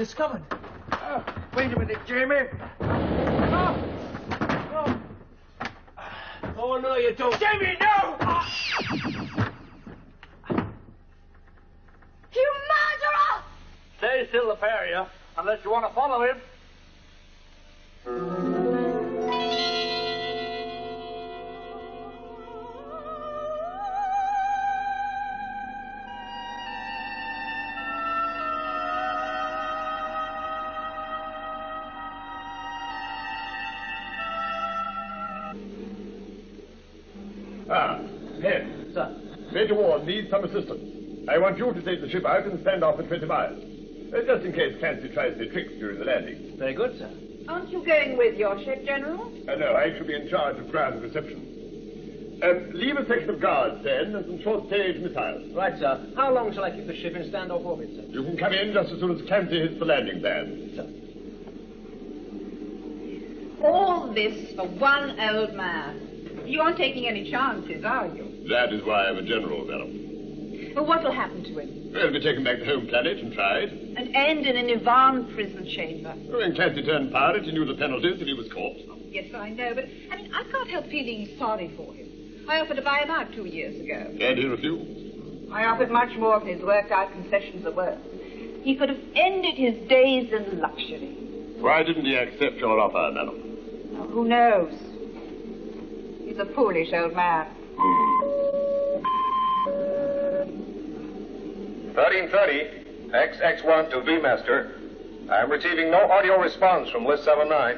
it's coming. Wait a minute, Jamie. Oh, no, you don't. Jamie, no! You murderer! Stay still, the pair of you, unless you want to follow him. Pen. Sir. Major Ward needs some assistance. I want you to take the ship out and stand off at 20 miles. Just in case Clancy tries any tricks during the landing. Very good, sir. Aren't you going with your ship, General? No, I shall be in charge of ground reception. Leave a section of guards, then, and some short-range missiles. Right, sir. How long shall I keep the ship in standoff orbit, sir? You can come in just as soon as Clancy hits the landing band. Sir. All this for one old man. You aren't taking any chances, are you? That is why I'm a general, madam. Well, what will happen to him? He'll be taken back to home planet and tried. And end in an Ivan prison chamber. When Clancy turned pirate, he knew the penalties if he was caught. Oh, yes, I know, but, I mean, I can't help feeling sorry for him. I offered to buy him out 2 years ago. And he refused. I offered much more than his worked-out concessions are worth. He could have ended his days in luxury. Why didn't he accept your offer, madam? Oh, who knows? He's a foolish old man. 1330, XX1 to V-Master. I am receiving no audio response from List 79.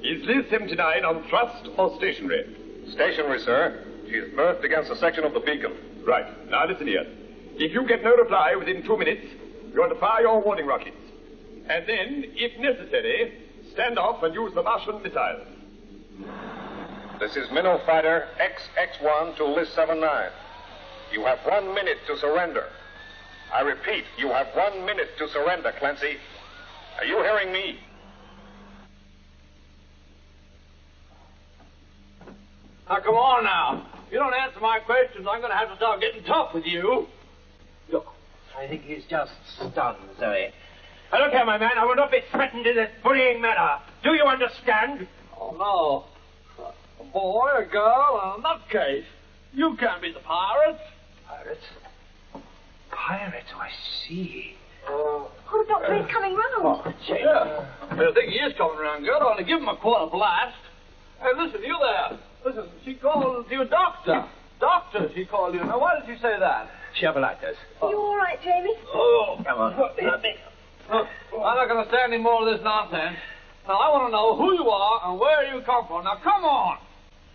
Is Liz 79 on thrust or stationary? Stationary, sir. She is berthed against a section of the beacon. Right. Now listen here. If you get no reply within 2 minutes, you're to fire your warning rockets. And then, if necessary, stand off and use the Martian missiles. This is Minnow Fighter XX1 to List 79. You have 1 minute to surrender. I repeat, you have 1 minute to surrender, Clancy. Are you hearing me? Now, come on now. If you don't answer my questions, I'm going to have to start getting tough with you. Look, I think he's just stunned, Zoe. Now, look here, my man. I will not be threatened in this bullying manner. Do you understand? Oh, no. A boy, a girl, and a nutcase. You can't be the pirate. Pirate? Pirate, I see. Oh, Doctor, he's coming round. Oh, Jane. Yeah. I think he is coming around, girl. I'll give him a quarter blast. Hey, listen, you there. Listen, she called you doctor. Doctor, she called you. Now, why did she say that? She overlapped Are you all right, Jamie? Oh, Come on. Look, I'm not going to stand any more of this nonsense. Now, I want to know who you are and where you come from. Now, come on.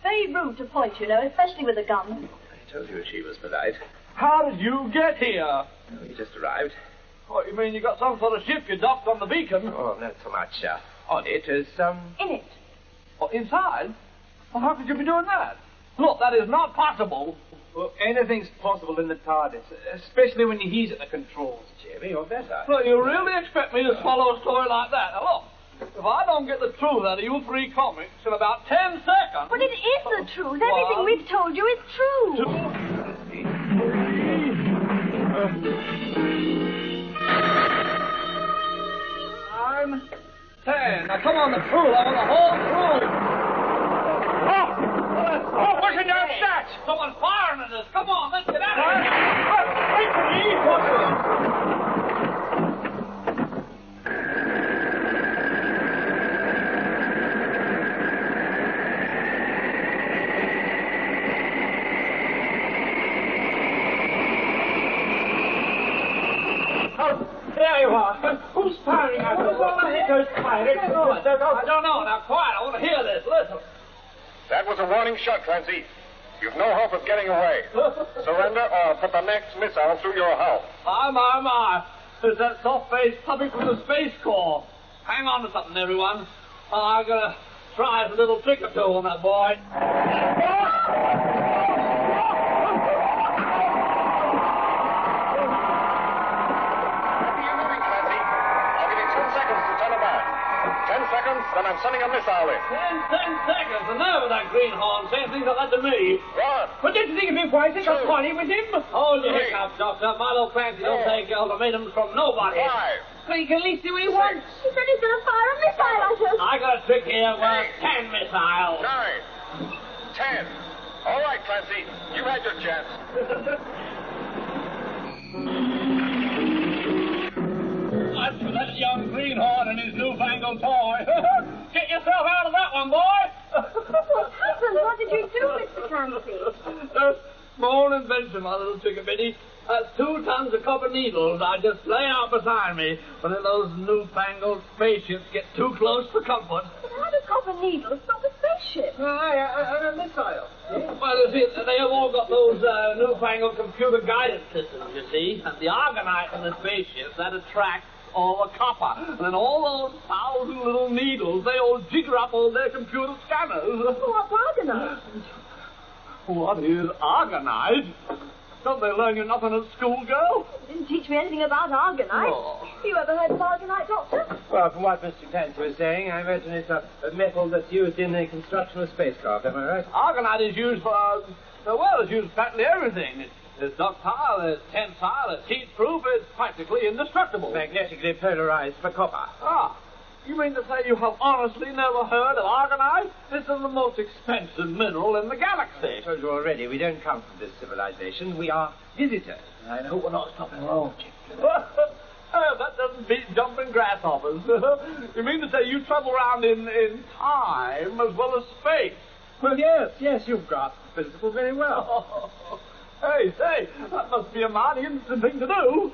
Very rude to point, you know, especially with a gun. I told you she was polite. How did you get here? Oh, he just arrived. What, you mean you got some sort of ship you docked on the beacon? Oh, not so much on it as, In it. Oh, inside? Well, how could you be doing that? Look, that is not possible. Well, anything's possible in the TARDIS, especially when he's at the controls, Jamie, or better. Well, you really expect me to swallow a story like that? Now, look, if I don't get the truth out of you three comics in about 10 seconds... But it is the truth. Everything we've told you is true. 9, 10. Now, come on, the truth. I want the whole truth. Oh, pushing down stats. Someone's firing at us. Come on, let's get out of here. Wait for me. There you are. Who's firing at us? Those pirates. I don't know. Now, quiet. I want to hear this. Listen. That was a warning shot, Clancy. You've no hope of getting away. Surrender or I'll put the next missile through your hull. My. There's that soft-faced puppy from the Space Corps. Hang on to something, everyone. I'm going to try a little trick or two on that boy. 10 seconds, then I'm sending a missile in. 10 seconds. The nerve of that greenhorn saying things like that to me. One. But didn't you think it'd be wise to go party with him? Hold your hiccups, Doctor. Milo Clancy don't take ultimatums from nobody. 5. Well, you can at least see what he wants. He said he's going to fire a missile at us. I got a trick here worth 10 missiles. 9. 10. All right, Clancy. You had your chance. As for that young greenhorn and his newfangled toy, get yourself out of that one, boy. What happened? What did you do, Mr. Clancy? Small invention, my little chickabiddy. That's 2 tons of copper needles I just lay out beside me when those newfangled spaceships get too close for comfort. But how do copper needles stop a spaceship? A missile. Well, you see, they have all got those newfangled computer-guided systems, you see. And the Argonite in the spaceships, that attracts all the copper. And then all those 1,000 little needles, they all jigger up all their computer scanners. What's Argonite? What is Argonite? Don't they learn you nothing at school, girl? You didn't teach me anything about Argonite. Oh. You ever heard of Argonite, Doctor? Well, from what Mr. Clancy was saying, I imagine it's a metal that's used in the construction of spacecraft, am I right? Argonite is used for, it's used for practically everything. It's ductile, it's tensile, it's heat-proof, it's practically indestructible. Magnetically polarized for copper. Ah, you mean to say you have honestly never heard of Argonite? It's the most expensive mineral in the galaxy. I told you already, we don't come from this civilization. We are visitors. I know we're not stopping wrong, Oh, that doesn't beat jumping grasshoppers. You mean to say you travel around in time as well as space? Well, yes, you've grasped the principle very well. Hey, say, that must be a mighty interesting thing to do.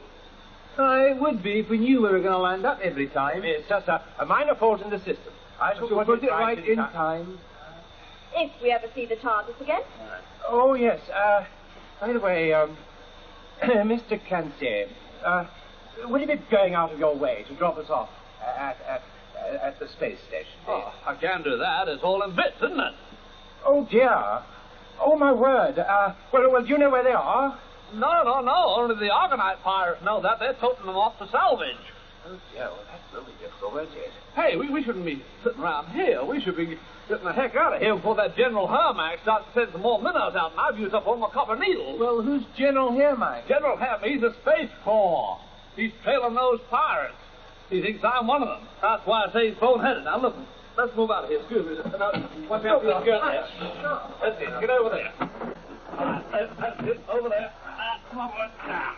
It would be if we knew we were going to land up every time. It's just a minor fault in the system. I shall put it right in time. If we ever see the TARDIS again. Oh, yes. By the way, Mr. Clancy, would you be going out of your way to drop us off at the space station? Oh, I can do that. It's all in bits, isn't it? Oh, dear. Oh, my word. Well, do you know where they are? No. Only the Argonite pirates know that. They're toting them off to salvage. Oh, dear. Well, that's really difficult, won't it? Hey, we shouldn't be sitting around here. We should be getting the heck out of here before that General Hermack starts to send some more minnows out, and I've used up all my copper needles. Well, who's General Hermack? General Hermack, he's a Space Corps. He's trailing those pirates. He thinks I'm one of them. That's why I say he's boneheaded. Now, look, let's move out of here. Excuse me. Watch out for the skirt there. That's it. Get over there. That's it. Over there. Come on, now.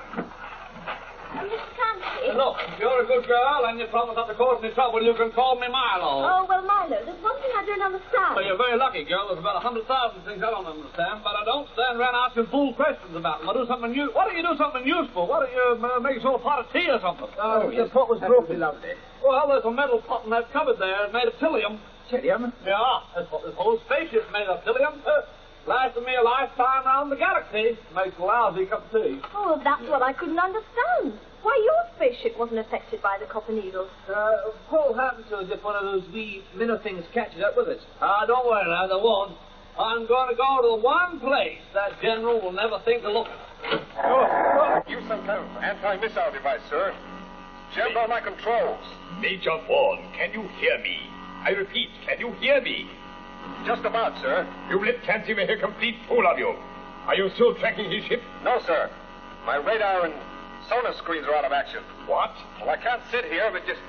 Mr. Clancy? Look, if you're a good girl and you promise not to cause any trouble, you can call me Milo. Oh, well, Milo, there's one thing I don't understand. Well, you're very lucky, girl. There's about 100,000 things I don't understand, but I don't stand around asking fool questions about them. I do something Why don't you do something useful? Why don't you make yourself a pot of tea or something? Oh, yes. What was broken? Lovely. Well, there's a metal pot in that cupboard there made of trillium. Trillium? Yeah, that's what this whole spaceship's made of, trillium. Lasted me a lifetime around the galaxy. Makes a lousy cup of tea. Oh, that's what I couldn't understand. Why your spaceship wasn't affected by the copper needles? What will happen to us if one of those wee minnow things catches up with it? Don't worry now, they won't. I'm going to go to the one place that general will never think to look at. Use some kind of anti-missile device, sir. Jammed on my controls. Major Vaughn, can you hear me? I repeat, can you hear me? Just about, sir. You let Clancy make a complete fool of you. Are you still tracking his ship? No, sir. My radar and sonar screens are out of action. What? Well, I can't sit here with just